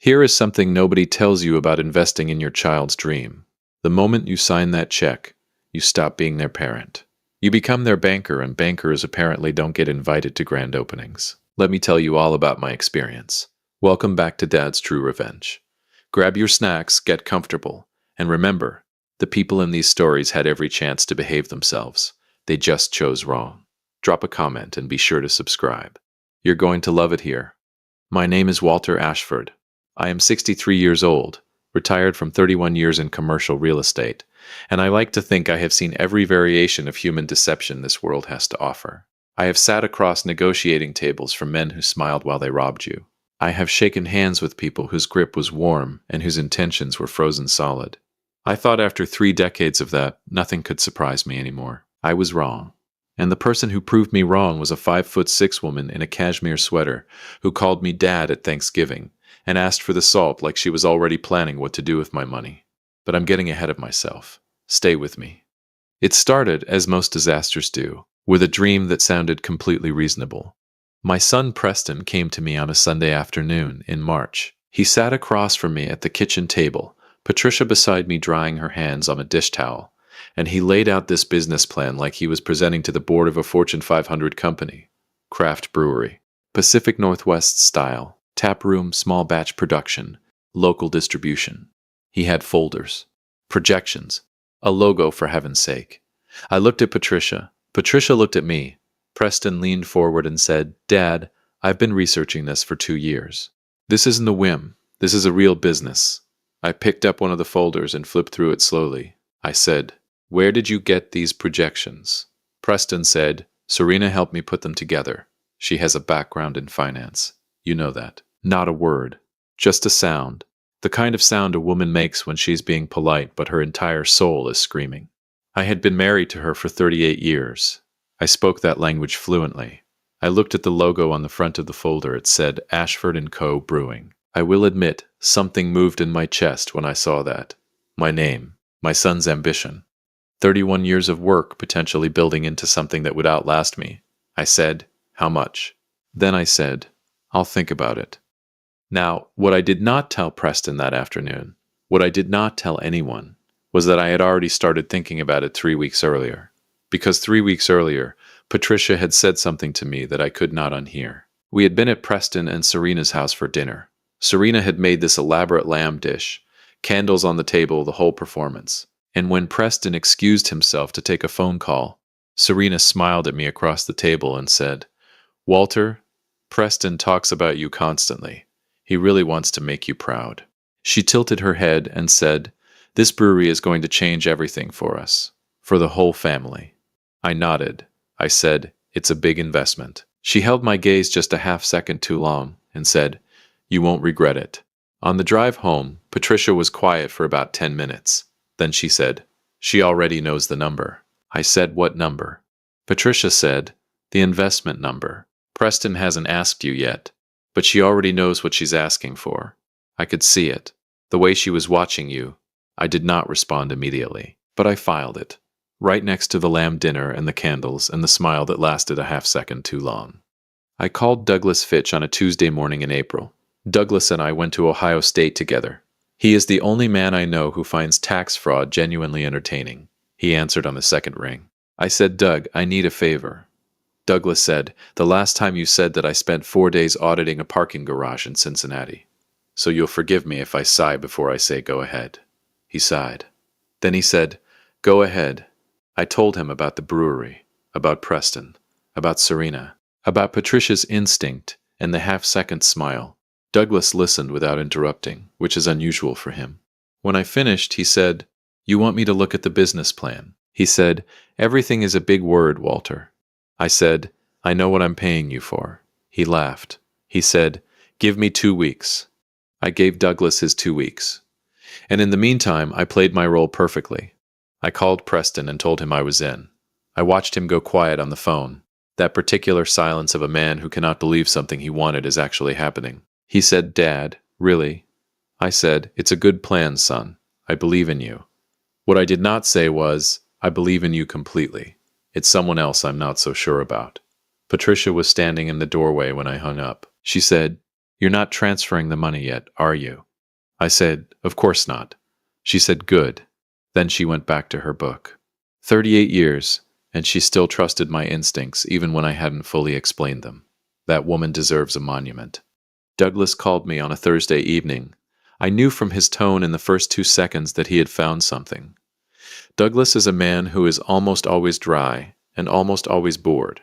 Here is something nobody tells you about investing in your child's dream. The moment you sign that check, you stop being their parent. You become their banker, and bankers apparently don't get invited to grand openings. Let me tell you all about my experience. Welcome back to Dad's True Revenge. Grab your snacks, get comfortable, and remember, the people in these stories had every chance to behave themselves. They just chose wrong. Drop a comment and be sure to subscribe. You're going to love it here. My name is Walter Ashford. I am 63 years old, retired from 31 years in commercial real estate, and I like to think I have seen every variation of human deception this world has to offer. I have sat across negotiating tables from men who smiled while they robbed you. I have shaken hands with people whose grip was warm and whose intentions were frozen solid. I thought after 3 decades of that, nothing could surprise me anymore. I was wrong. And the person who proved me wrong was a 5'6" woman in a cashmere sweater who called me Dad at Thanksgiving and asked for the salt like she was already planning what to do with my money. But I'm getting ahead of myself. Stay with me. It started, as most disasters do, with a dream that sounded completely reasonable. My son Preston came to me on a Sunday afternoon in March. He sat across from me at the kitchen table, Patricia beside me drying her hands on a dish towel, and he laid out this business plan like he was presenting to the board of a Fortune 500 company. Craft brewery, Pacific Northwest style, tap room, small batch production, local distribution. He had folders, projections, a logo for heaven's sake. I looked at Patricia. Patricia looked at me. Preston leaned forward and said, "Dad, I've been researching this for 2 years. This isn't a whim. This is a real business." I picked up one of the folders and flipped through it slowly. I said, "Where did you get these projections?" Preston said, "Serena helped me put them together. She has a background in finance. You know that." Not a word. Just a sound. The kind of sound a woman makes when she's being polite but her entire soul is screaming. I had been married to her for 38 years. I spoke that language fluently. I looked at the logo on the front of the folder. It said Ashford & Co. Brewing. I will admit, something moved in my chest when I saw that. My name. My son's ambition. 31 years of work potentially building into something that would outlast me. I said, "How much?" Then I said, "I'll think about it." Now, what I did not tell Preston that afternoon, what I did not tell anyone, was that I had already started thinking about it 3 weeks earlier. Because 3 weeks earlier, Patricia had said something to me that I could not unhear. We had been at Preston and Serena's house for dinner. Serena had made this elaborate lamb dish, candles on the table, the whole performance. And when Preston excused himself to take a phone call, Serena smiled at me across the table and said, "Walter, Preston talks about you constantly. He really wants to make you proud." She tilted her head and said, "This brewery is going to change everything for us, for the whole family." I nodded. I said, "It's a big investment." She held my gaze just a half second too long and said, "You won't regret it." On the drive home, Patricia was quiet for about 10 minutes. Then she said, "She already knows the number." I said, "What number?" Patricia said, "The investment number. Preston hasn't asked you yet, but she already knows what she's asking for." I could see it. The way she was watching you. I did not respond immediately, but I filed it. Right next to the lamb dinner and the candles and the smile that lasted a half second too long. I called Douglas Fitch on a Tuesday morning in April. Douglas and I went to Ohio State together. He is the only man I know who finds tax fraud genuinely entertaining. He answered on the second ring. I said, "Doug, I need a favor." Douglas said, "The last time you said that I spent 4 days auditing a parking garage in Cincinnati. So you'll forgive me if I sigh before I say go ahead." He sighed. Then he said, "Go ahead." I told him about the brewery, about Preston, about Serena, about Patricia's instinct and the half-second smile. Douglas listened without interrupting, which is unusual for him. When I finished, he said, "You want me to look at the business plan?" He said, "Everything is a big word, Walter." I said, "I know what I'm paying you for." He laughed. He said, "Give me 2 weeks." I gave Douglas his 2 weeks. And in the meantime, I played my role perfectly. I called Preston and told him I was in. I watched him go quiet on the phone, that particular silence of a man who cannot believe something he wanted is actually happening. He said, "Dad, really?" I said, "It's a good plan, son. I believe in you." What I did not say was, "I believe in you completely. It's someone else I'm not so sure about." Patricia was standing in the doorway when I hung up. She said, "You're not transferring the money yet, are you?" I said, "Of course not." She said, "Good." Then she went back to her book. 38 years, and she still trusted my instincts even when I hadn't fully explained them. That woman deserves a monument. Douglas called me on a Thursday evening. I knew from his tone in the first 2 seconds that he had found something. Douglas is a man who is almost always dry and almost always bored.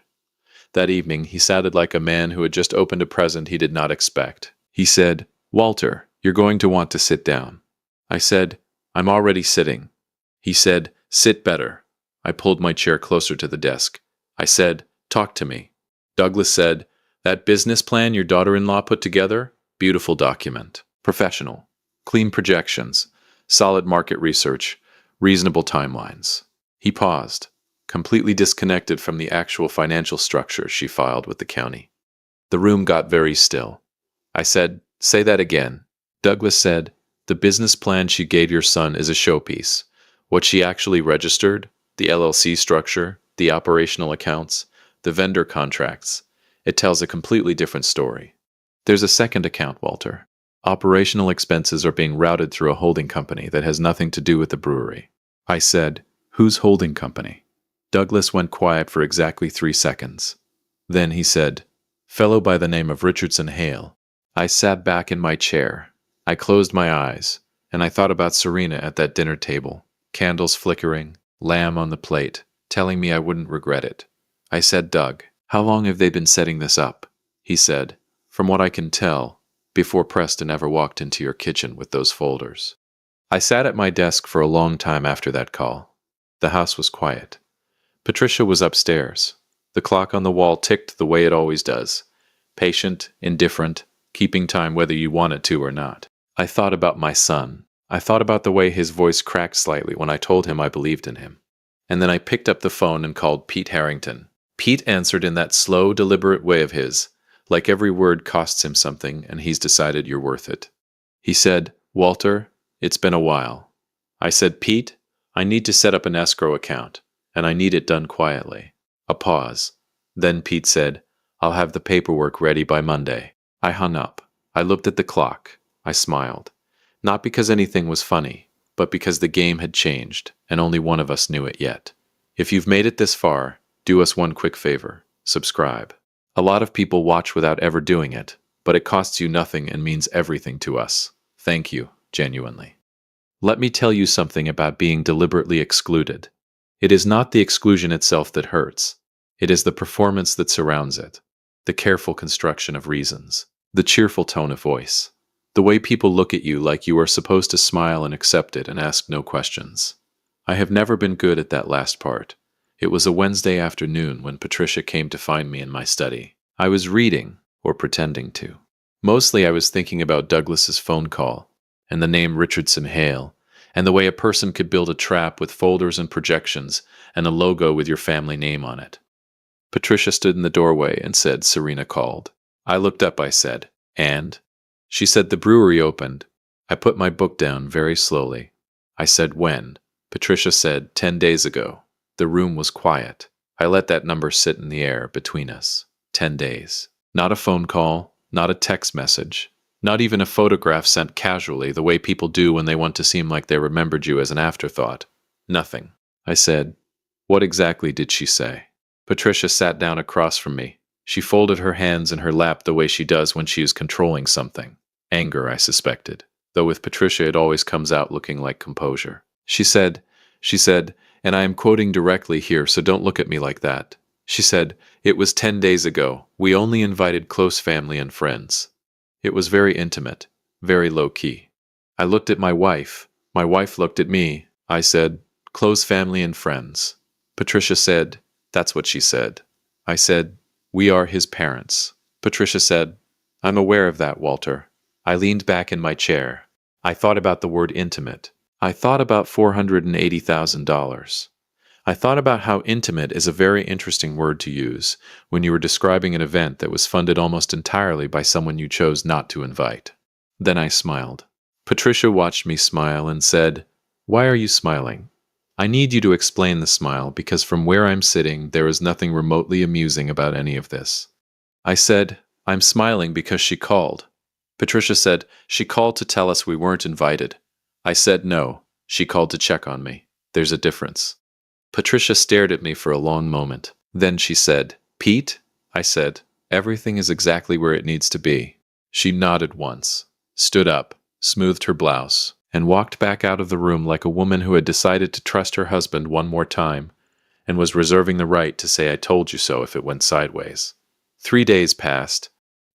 That evening, he sounded like a man who had just opened a present he did not expect. He said, "Walter, you're going to want to sit down." I said, "I'm already sitting." He said, "Sit better." I pulled my chair closer to the desk. I said, "Talk to me." Douglas said, "That business plan your daughter-in-law put together? Beautiful document. Professional. Clean projections. Solid market research. Reasonable timelines." He paused, completely disconnected from the actual financial structure she filed with the county. The room got very still. I said, "Say that again." Douglas said, "The business plan she gave your son is a showpiece. What she actually registered, the LLC structure, the operational accounts, the vendor contracts, it tells a completely different story. There's a second account, Walter. Operational expenses are being routed through a holding company that has nothing to do with the brewery." I said, "Whose holding company?" Douglas went quiet for exactly 3 seconds. Then he said, "Fellow by the name of Richardson Hale." I sat back in my chair. I closed my eyes, and I thought about Serena at that dinner table, candles flickering, lamb on the plate, telling me I wouldn't regret it. I said, "Doug, how long have they been setting this up?" He said, "From what I can tell, before Preston ever walked into your kitchen with those folders." I sat at my desk for a long time after that call. The house was quiet. Patricia was upstairs. The clock on the wall ticked the way it always does. Patient, indifferent, keeping time whether you want it to or not. I thought about my son. I thought about the way his voice cracked slightly when I told him I believed in him. And then I picked up the phone and called Pete Harrington. Pete answered in that slow, deliberate way of his, like every word costs him something and he's decided you're worth it. He said, "Walter, it's been a while." I said, "Pete, I need to set up an escrow account, and I need it done quietly." A pause. Then Pete said, "I'll have the paperwork ready by Monday." I hung up. I looked at the clock. I smiled. Not because anything was funny, but because the game had changed, and only one of us knew it yet. If you've made it this far, do us one quick favor. Subscribe. A lot of people watch without ever doing it, but it costs you nothing and means everything to us. Thank you, genuinely. Let me tell you something about being deliberately excluded. It is not the exclusion itself that hurts. It is the performance that surrounds it, the careful construction of reasons, the cheerful tone of voice, the way people look at you like you are supposed to smile and accept it and ask no questions. I have never been good at that last part. It was a Wednesday afternoon when Patricia came to find me in my study. I was reading, or pretending to. Mostly I was thinking about Douglas's phone call, and the name Richardson Hale, and the way a person could build a trap with folders and projections and a logo with your family name on it. Patricia stood in the doorway and said, "Serena called." I looked up, I said, "And?" She said, "The brewery opened." I put my book down very slowly. I said, "When?" Patricia said, 10 days ago. The room was quiet. I let that number sit in the air between us. 10 days. Not a phone call, not a text message, not even a photograph sent casually the way people do when they want to seem like they remembered you as an afterthought. Nothing. I said, "What exactly did she say?" Patricia sat down across from me. She folded her hands in her lap the way she does when she is controlling something. Anger, I suspected, though with Patricia it always comes out looking like composure. She said, and I am quoting directly here, so don't look at me like that. She said, "It was 10 days ago. We only invited close family and friends." It was very intimate, very low-key. I looked at my wife. My wife looked at me. I said, "Close family and friends." Patricia said, "That's what she said." I said, "We are his parents." Patricia said, "I'm aware of that, Walter." I leaned back in my chair. I thought about the word intimate. I thought about $480,000. I thought about how intimate is a very interesting word to use when you were describing an event that was funded almost entirely by someone you chose not to invite. Then I smiled. Patricia watched me smile and said, "Why are you smiling?" I need you to explain the smile because from where I'm sitting, there is nothing remotely amusing about any of this. I said, "I'm smiling because she called. Patricia said, "She called to tell us we weren't invited." I said no. She called to check on me. There's a difference. Patricia stared at me for a long moment. Then she said, "Pete?" I said, "Everything is exactly where it needs to be." She nodded once, stood up, smoothed her blouse, and walked back out of the room like a woman who had decided to trust her husband one more time and was reserving the right to say "I told you so" if it went sideways. 3 days passed.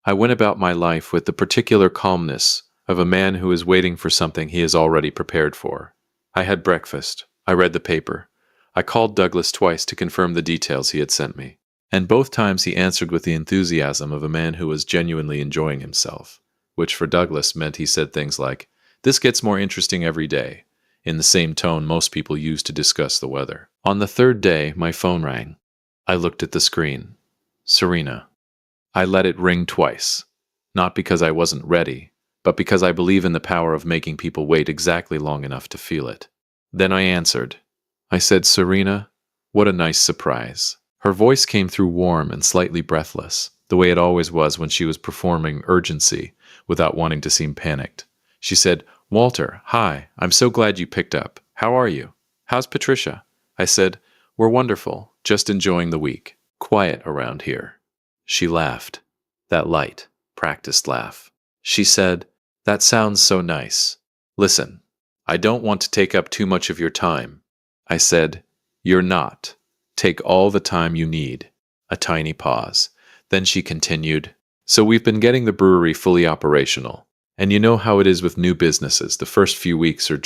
I went about my life with the particular calmness of a man who is waiting for something he is already prepared for. I had breakfast. I read the paper. I called Douglas twice to confirm the details he had sent me, and both times he answered with the enthusiasm of a man who was genuinely enjoying himself, which for Douglas meant he said things like, "This gets more interesting every day," in the same tone most people use to discuss the weather. On the third day, my phone rang. I looked at the screen. Serena. I let it ring twice, not because I wasn't ready, but because I believe in the power of making people wait exactly long enough to feel it. Then I answered. I said, "Serena, what a nice surprise." Her voice came through warm and slightly breathless, the way it always was when she was performing urgency without wanting to seem panicked. She said, "Walter, hi, I'm so glad you picked up. How are you? How's Patricia?" I said, "We're wonderful, just enjoying the week. Quiet around here." She laughed, that light, practiced laugh. She said, "That sounds so nice. Listen, I don't want to take up too much of your time." I said, "You're not. Take all the time you need." A tiny pause. Then she continued, "So we've been getting the brewery fully operational. And you know how it is with new businesses. The first few weeks are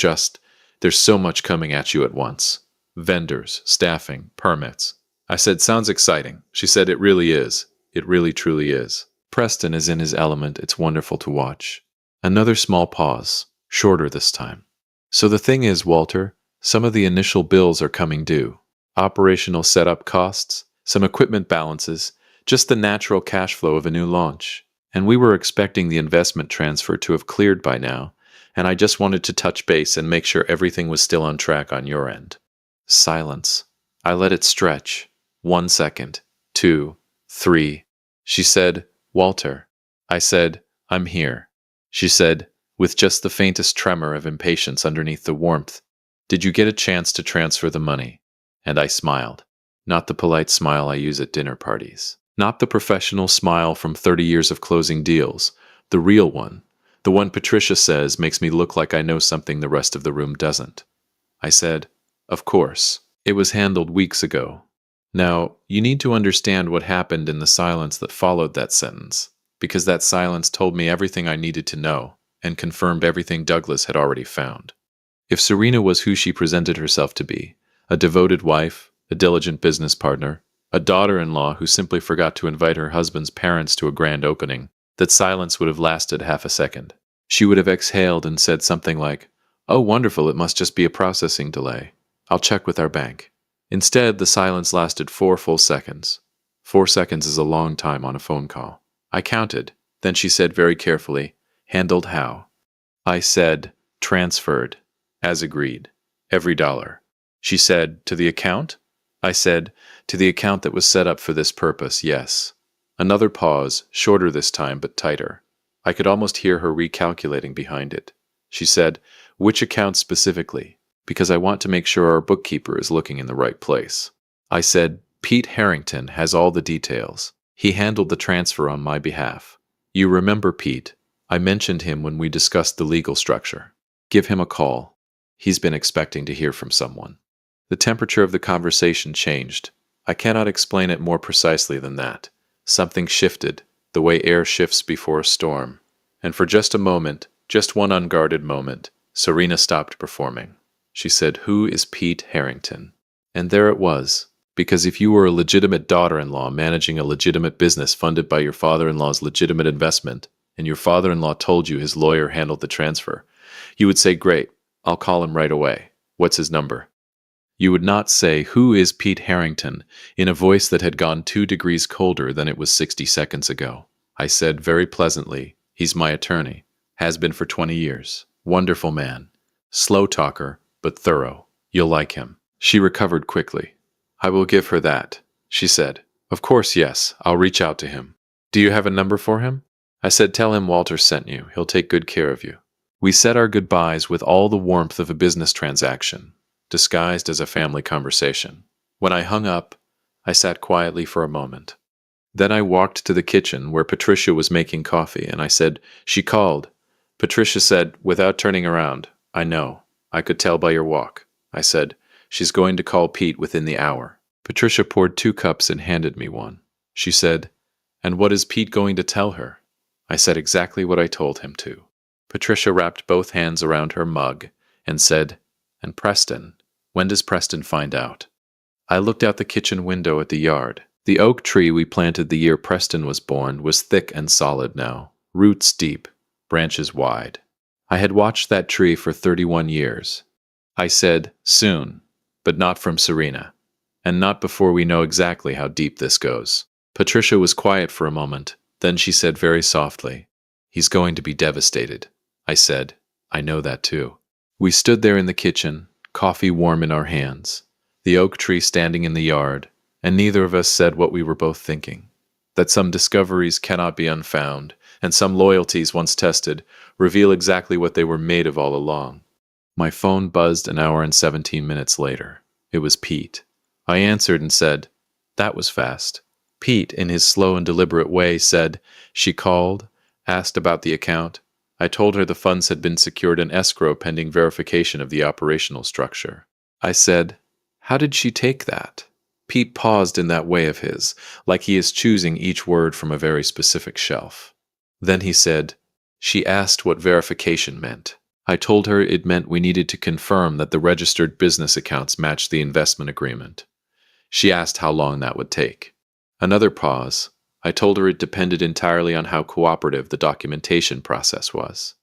there's so much coming at you at once. Vendors, staffing, permits." I said, "Sounds exciting." She said, "It really is. It really truly is. Preston is in his element. It's wonderful to watch." Another small pause, shorter this time. "So the thing is, Walter, some of the initial bills are coming due. Operational setup costs, some equipment balances, just the natural cash flow of a new launch. And we were expecting the investment transfer to have cleared by now, and I just wanted to touch base and make sure everything was still on track on your end." Silence. I let it stretch. 1 second. 2. 3. She said, "Walter." I said, "I'm here." She said, with just the faintest tremor of impatience underneath the warmth, "Did you get a chance to transfer the money?" And I smiled. Not the polite smile I use at dinner parties. Not the professional smile from 30 years of closing deals. The real one. The one Patricia says makes me look like I know something the rest of the room doesn't. I said, "Of course. It was handled weeks ago." Now, you need to understand what happened in the silence that followed that sentence, because that silence told me everything I needed to know and confirmed everything Douglas had already found. If Serena was who she presented herself to be, a devoted wife, a diligent business partner, a daughter-in-law who simply forgot to invite her husband's parents to a grand opening, that silence would have lasted half a second. She would have exhaled and said something like, "Oh, wonderful, it must just be a processing delay. I'll check with our bank." Instead, the silence lasted 4 full seconds. 4 seconds is a long time on a phone call. I counted. Then she said very carefully, "Handled how?" I said, "Transferred. As agreed. Every dollar." She said, "To the account?" I said, "To the account that was set up for this purpose, yes." Another pause, shorter this time, but tighter. I could almost hear her recalculating behind it. She said, "Which account specifically? Because I want to make sure our bookkeeper is looking in the right place." I said, "Pete Harrington has all the details. He handled the transfer on my behalf. You remember Pete. I mentioned him when we discussed the legal structure. Give him a call. He's been expecting to hear from someone." The temperature of the conversation changed. I cannot explain it more precisely than that. Something shifted, the way air shifts before a storm. And for just a moment, just one unguarded moment, Serena stopped performing. She said, "Who is Pete Harrington?" And there it was. Because if you were a legitimate daughter-in-law managing a legitimate business funded by your father-in-law's legitimate investment, and your father-in-law told you his lawyer handled the transfer, you would say, "Great, I'll call him right away. What's his number?" You would not say, "Who is Pete Harrington?" in a voice that had gone 2 degrees colder than it was 60 seconds ago. I said very pleasantly, "He's my attorney. Has been for 20 years. Wonderful man. Slow talker, but thorough. You'll like him." She recovered quickly. "I will give her that," she said. "Of course, yes. I'll reach out to him. Do you have a number for him?" I said, tell him Walter sent you. He'll take good care of you. We said our goodbyes with all the warmth of a business transaction, disguised as a family conversation. When I hung up, I sat quietly for a moment. Then I walked to the kitchen where Patricia was making coffee, and I said, she called. Patricia said, without turning around, I know. I could tell by your walk. I said, she's going to call Pete within the hour. Patricia poured 2 cups and handed me one. She said, and what is Pete going to tell her? I said exactly what I told him to. Patricia wrapped both hands around her mug and said, and Preston, when does Preston find out? I looked out the kitchen window at the yard. The oak tree we planted the year Preston was born was thick and solid now, roots deep, branches wide. I had watched that tree for 31 years. I said, soon, but not from Serena, and not before we know exactly how deep this goes. Patricia was quiet for a moment. Then she said very softly, he's going to be devastated. I said, I know that too. We stood there in the kitchen, coffee warm in our hands, the oak tree standing in the yard, and neither of us said what we were both thinking, that some discoveries cannot be unfound, and some loyalties once tested reveal exactly what they were made of all along. My phone buzzed an hour and 17 minutes later. It was Pete. I answered and said, that was fast. Pete, in his slow and deliberate way, said, she called, asked about the account. I told her the funds had been secured in escrow pending verification of the operational structure. I said, how did she take that? Pete paused in that way of his, like he is choosing each word from a very specific shelf. Then he said, she asked what verification meant. I told her it meant we needed to confirm that the registered business accounts matched the investment agreement. She asked how long that would take. Another pause. I told her it depended entirely on how cooperative the documentation process was.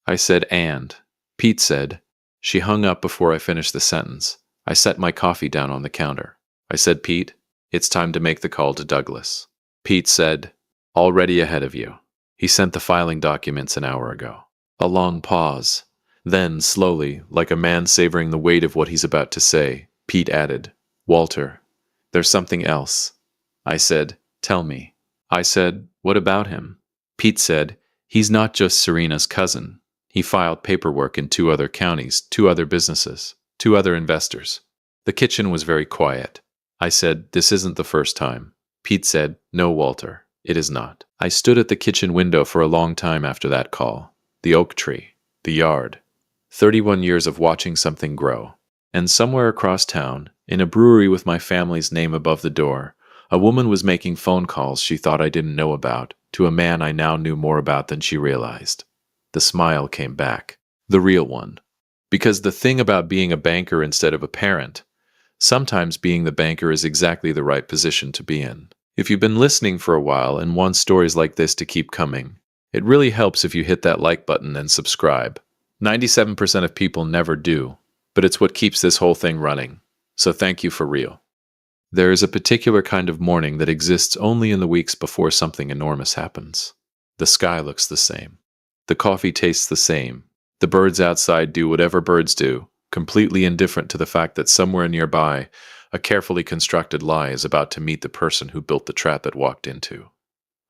I said, and. Pete said, she hung up before I finished the sentence. I set my coffee down on the counter. I said, Pete, it's time to make the call to Douglas. Pete said, already ahead of you. He sent the filing documents an hour ago. A long pause. Then, slowly, like a man savoring the weight of what he's about to say, Pete added, Walter, there's something else. I said, tell me. I said, what about him? Pete said, he's not just Serena's cousin. He filed paperwork in 2 other counties, 2 other businesses, 2 other investors. The kitchen was very quiet. I said, this isn't the first time. Pete said, no, Walter, it is not. I stood at the kitchen window for a long time after that call. The oak tree, the yard. 31 years of watching something grow. And somewhere across town, in a brewery with my family's name above the door, a woman was making phone calls she thought I didn't know about to a man I now knew more about than she realized. The smile came back. The real one. Because the thing about being a banker instead of a parent, sometimes being the banker is exactly the right position to be in. If you've been listening for a while and want stories like this to keep coming, it really helps if you hit that like button and subscribe. 97% of people never do, but it's what keeps this whole thing running. So thank you for real. There is a particular kind of morning that exists only in the weeks before something enormous happens. The sky looks the same. The coffee tastes the same. The birds outside do whatever birds do, completely indifferent to the fact that somewhere nearby, a carefully constructed lie is about to meet the person who built the trap it walked into.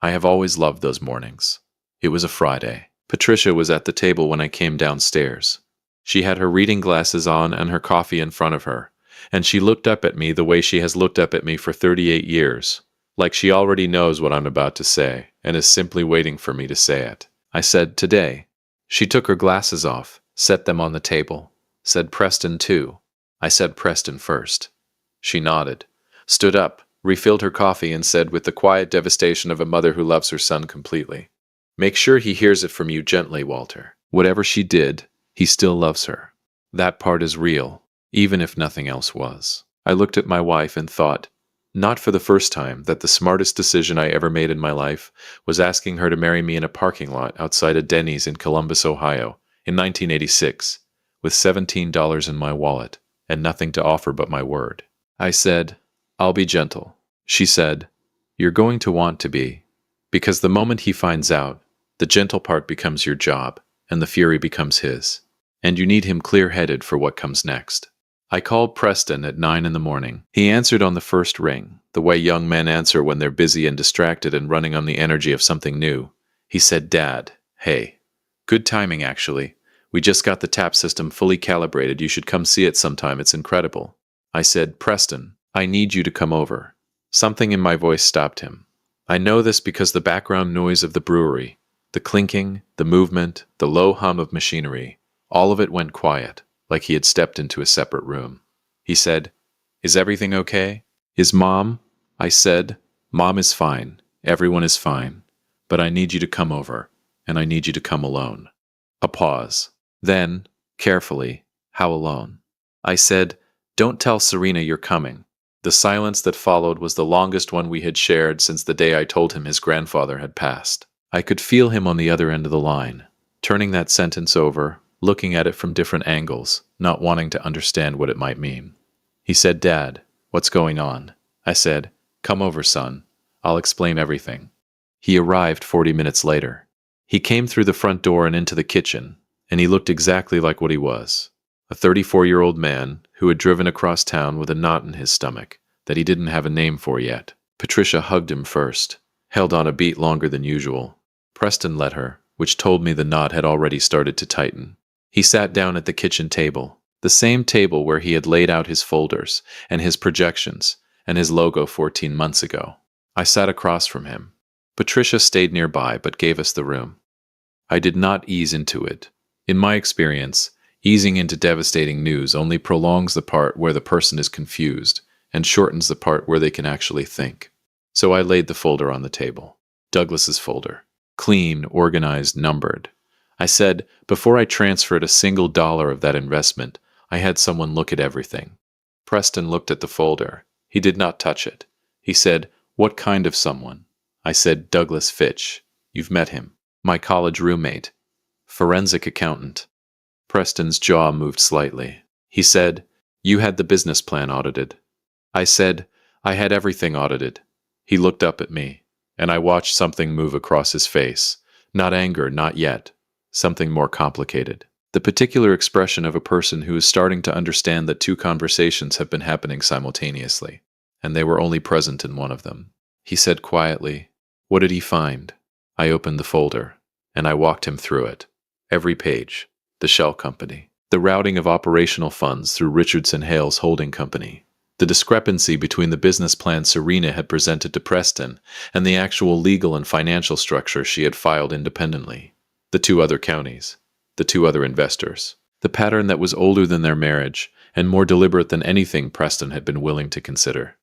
I have always loved those mornings. It was a Friday. Patricia was at the table when I came downstairs. She had her reading glasses on and her coffee in front of her, and she looked up at me the way she has looked up at me for 38 years, like she already knows what I'm about to say and is simply waiting for me to say it. I said, today. She took her glasses off, set them on the table, said Preston too. I said Preston first. She nodded, stood up, refilled her coffee, and said with the quiet devastation of a mother who loves her son completely, make sure he hears it from you gently, Walter. Whatever she did, he still loves her. That part is real, even if nothing else was. I looked at my wife and thought, not for the first time, that the smartest decision I ever made in my life was asking her to marry me in a parking lot outside a Denny's in Columbus, Ohio, in 1986, with $17 in my wallet and nothing to offer but my word. I said, I'll be gentle. She said, you're going to want to be, because the moment he finds out, the gentle part becomes your job, and the fury becomes his, and you need him clear-headed for what comes next. I called Preston at 9 in the morning. He answered on the first ring, the way young men answer when they're busy and distracted and running on the energy of something new. He said, "Dad, hey. Good timing, actually. We just got the tap system fully calibrated. You should come see it sometime. It's incredible." I said, "Preston, I need you to come over." Something in my voice stopped him. I know this because the background noise of the brewery, the clinking, the movement, the low hum of machinery, all of it went quiet, like he had stepped into a separate room. He said, "Is everything okay? Is Mom?" I said, "Mom is fine. Everyone is fine. But I need you to come over, and I need you to come alone." A pause. Then, carefully, "How alone?" I said, "Don't tell Serena you're coming." The silence that followed was the longest one we had shared since the day I told him his grandfather had passed. I could feel him on the other end of the line, turning that sentence over, looking at it from different angles, not wanting to understand what it might mean. He said, "Dad, what's going on?" I said, "Come over, son. I'll explain everything." He arrived 40 minutes later. He came through the front door and into the kitchen, and he looked exactly like what he was. A 34-year-old man who had driven across town with a knot in his stomach that he didn't have a name for yet. Patricia hugged him first, held on a beat longer than usual. Preston let her, which told me the knot had already started to tighten. He sat down at the kitchen table, the same table where he had laid out his folders and his projections and his logo 14 months ago. I sat across from him. Patricia stayed nearby but gave us the room. I did not ease into it. In my experience, easing into devastating news only prolongs the part where the person is confused and shortens the part where they can actually think. So I laid the folder on the table. Douglas's folder. Clean, organized, numbered. I said, before I transferred a single dollar of that investment, I had someone look at everything. Preston looked at the folder. He did not touch it. He said, "What kind of someone?" I said, "Douglas Fitch. You've met him. My college roommate. Forensic accountant." Preston's jaw moved slightly. He said, "You had the business plan audited." I said, "I had everything audited." He looked up at me, and I watched something move across his face. Not anger, not yet. Something more complicated. The particular expression of a person who is starting to understand that two conversations have been happening simultaneously, and they were only present in one of them. He said quietly, "What did he find?" I opened the folder, and I walked him through it. Every page. The shell company. The routing of operational funds through Richardson Hale's holding company. The discrepancy between the business plan Serena had presented to Preston and the actual legal and financial structure she had filed independently. The two other counties. The two other investors. The pattern that was older than their marriage and more deliberate than anything Preston had been willing to consider.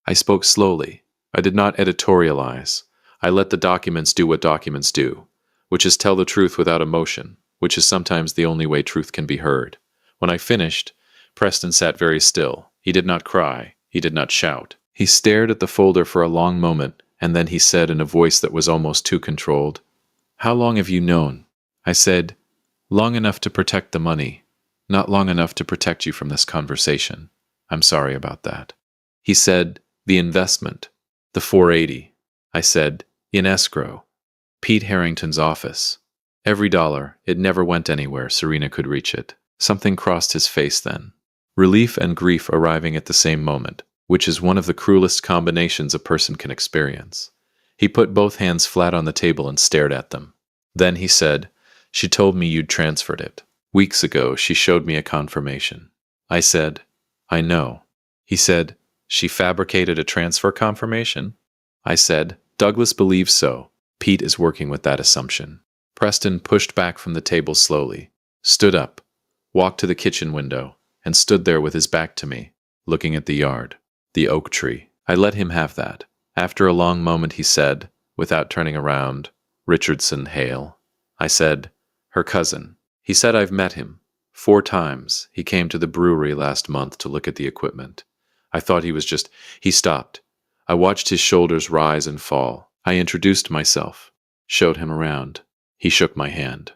I spoke slowly. I did not editorialize. I let the documents do what documents do, which is tell the truth without emotion, which is sometimes the only way truth can be heard. When I finished, Preston sat very still. He did not cry. He did not shout. He stared at the folder for a long moment, and then he said in a voice that was almost too controlled, "How long have you known?" I said, "Long enough to protect the money, not long enough to protect you from this conversation. I'm sorry about that." He said, "The investment, the 480. I said, "In escrow. Pete Harrington's office. Every dollar, it never went anywhere. Serena could reach it." Something crossed his face then. Relief and grief arriving at the same moment, which is one of the cruelest combinations a person can experience. He put both hands flat on the table and stared at them. Then he said, "She told me you'd transferred it. Weeks ago, she showed me a confirmation." I said, "I know." He said, "She fabricated a transfer confirmation?" I said, "Douglas believes so. Pete is working with that assumption." Preston pushed back from the table slowly, stood up, walked to the kitchen window, and stood there with his back to me, looking at the yard, the oak tree. I let him have that. After a long moment he said, without turning around, "Richardson Hale." I said, "Her cousin." He said, "I've met him. 4 times. He came to the brewery last month to look at the equipment." I thought he was just... He stopped. I watched his shoulders rise and fall. I introduced myself, showed him around. He shook my hand.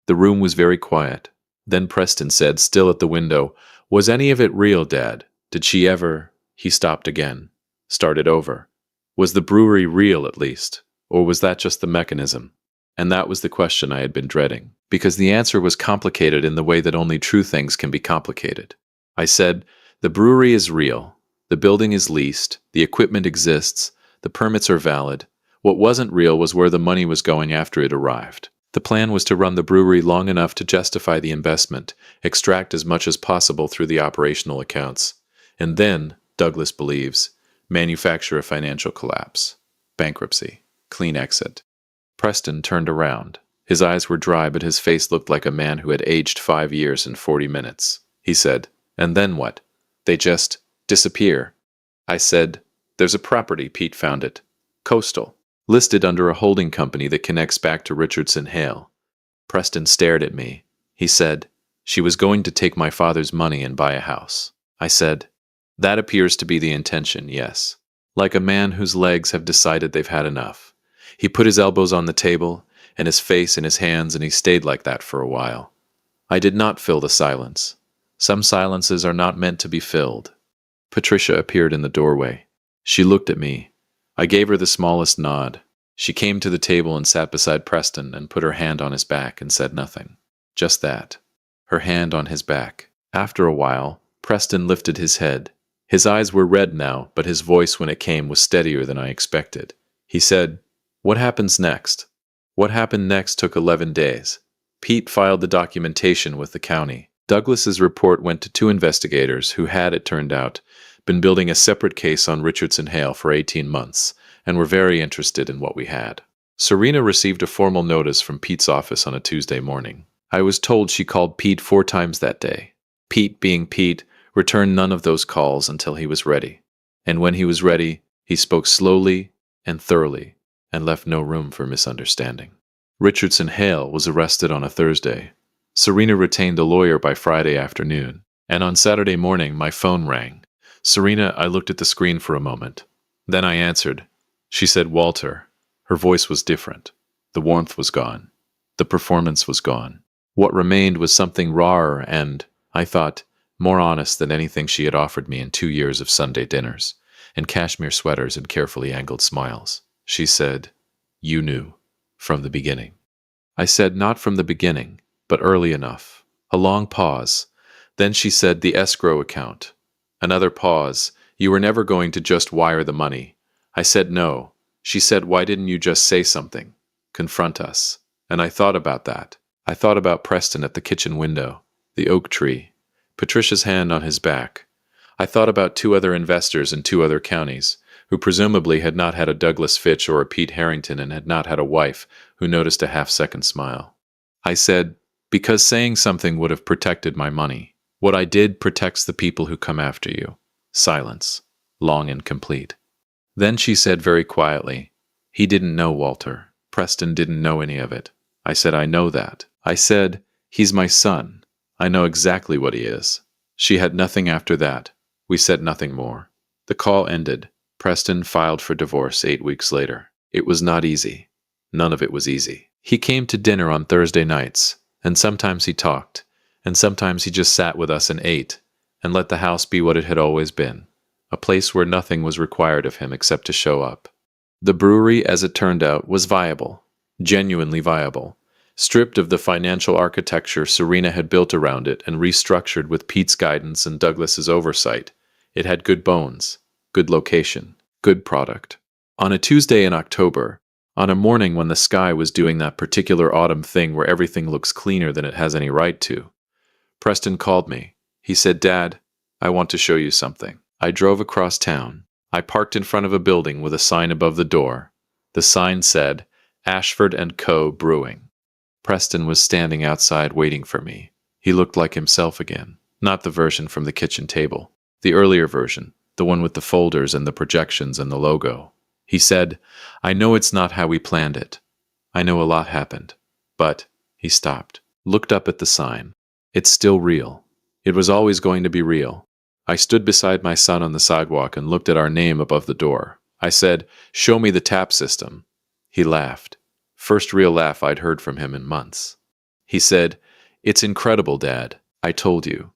The room was very quiet. Then Preston said, still at the window, "Was any of it real, Dad? Did she ever..." He stopped again. Started over. Was the brewery real, at least? Or was that just the mechanism? And that was the question I had been dreading, because the answer was complicated in the way that only true things can be complicated. I said, "The brewery is real. The building is leased. The equipment exists. The permits are valid. What wasn't real was where the money was going after it arrived. The plan was to run the brewery long enough to justify the investment, extract as much as possible through the operational accounts, and then, Douglas believes, manufacture a financial collapse. Bankruptcy. Clean exit. Preston turned around. His eyes were dry, but his face looked like a man who had aged 5 years in 40 minutes. He said, "And then what? They just disappear." I said, "There's a property, Pete found it. Coastal. Listed under a holding company that connects back to Richardson Hale." Preston stared at me. He said, "She was going to take my father's money and buy a house." I said, "That appears to be the intention, yes." Like a man whose legs have decided they've had enough. He put his elbows on the table, and his face in his hands, and he stayed like that for a while. I did not fill the silence. Some silences are not meant to be filled. Patricia appeared in the doorway. She looked at me. I gave her the smallest nod. She came to the table and sat beside Preston and put her hand on his back and said nothing. Just that. Her hand on his back. After a while, Preston lifted his head. His eyes were red now, but his voice when it came was steadier than I expected. He said, "What happens next?" What happened next took 11 days. Pete filed the documentation with the county. Douglas's report went to 2 investigators who had, it turned out, been building a separate case on Richardson Hale for 18 months, and were very interested in what we had. Serena received a formal notice from Pete's office on a Tuesday morning. I was told she called Pete 4 times that day. Pete, being Pete, returned none of those calls until he was ready. And when he was ready, he spoke slowly and thoroughly, and left no room for misunderstanding. Richardson Hale was arrested on a Thursday. Serena retained a lawyer by Friday afternoon, and on Saturday morning my phone rang. "Serena," I looked at the screen for a moment. Then I answered. She said, "Walter." Her voice was different. The warmth was gone. The performance was gone. What remained was something rawer and, I thought, more honest than anything she had offered me in 2 years of Sunday dinners, and cashmere sweaters and carefully angled smiles. She said, "You knew. From the beginning." I said, "Not from the beginning, but early enough." A long pause. Then she said, "The escrow account." Another pause. "You were never going to just wire the money." I said, "No." She said, "Why didn't you just say something? Confront us." And I thought about that. I thought about Preston at the kitchen window, the oak tree, Patricia's hand on his back. I thought about 2 other investors in 2 other counties, who presumably had not had a Douglas Fitch or a Pete Harrington and had not had a wife who noticed a half-second smile. I said, "Because saying something would have protected my money. What I did protects the people who come after you." Silence. Long and complete. Then she said very quietly, "He didn't know, Walter. Preston didn't know any of it." I said, "I know that." I said, "He's my son. I know exactly what he is." She had nothing after that. We said nothing more. The call ended. Preston filed for divorce 8 weeks later. It was not easy. None of it was easy. He came to dinner on Thursday nights, and sometimes he talked, and sometimes he just sat with us and ate, and let the house be what it had always been, a place where nothing was required of him except to show up. The brewery, as it turned out, was viable, genuinely viable, stripped of the financial architecture Serena had built around it and restructured with Pete's guidance and Douglas's oversight. It had good bones, good location, good product. On a Tuesday in October, on a morning when the sky was doing that particular autumn thing where everything looks cleaner than it has any right to, Preston called me. He said, "Dad, I want to show you something." I drove across town. I parked in front of a building with a sign above the door. The sign said, "Ashford & Co. Brewing." Preston was standing outside waiting for me. He looked like himself again, not the version from the kitchen table, the earlier version, the one with the folders and the projections and the logo. He said, "I know it's not how we planned it. I know a lot happened. But," he stopped, looked up at the sign. "It's still real. It was always going to be real." I stood beside my son on the sidewalk and looked at our name above the door. I said, "Show me the tap system." He laughed. First real laugh I'd heard from him in months. He said, "It's incredible, Dad. I told you."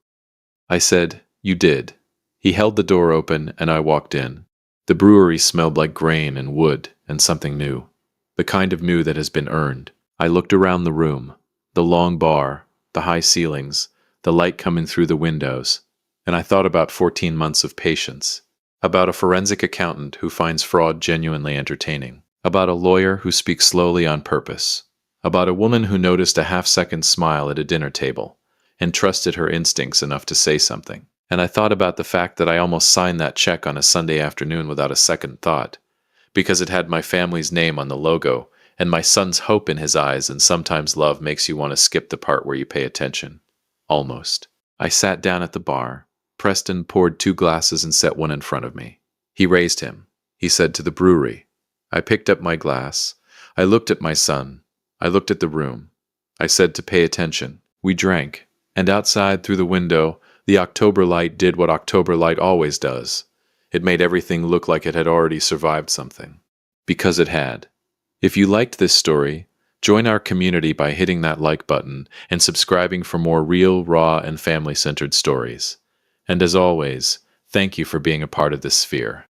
I said, "You did." He held the door open and I walked in. The brewery smelled like grain and wood and something new. The kind of new that has been earned. I looked around the room. The long bar, the high ceilings, the light coming through the windows. And I thought about 14 months of patience. About a forensic accountant who finds fraud genuinely entertaining. about a lawyer who speaks slowly on purpose, about a woman who noticed a half-second smile at a dinner table and trusted her instincts enough to say something. And I thought about the fact that I almost signed that check on a Sunday afternoon without a second thought, because it had my family's name on the logo and my son's hope in his eyes, and sometimes love makes you want to skip the part where you pay attention. Almost. I sat down at the bar. Preston poured 2 glasses and set one in front of me. He raised him. He said to the brewery. I picked up my glass. I looked at my son. I looked at the room. I said to pay attention. We drank. And outside through the window, the October light did what October light always does. It made everything look like it had already survived something. Because it had. If you liked this story, join our community by hitting that like button and subscribing for more real, raw, and family-centered stories. And as always, thank you for being a part of this sphere.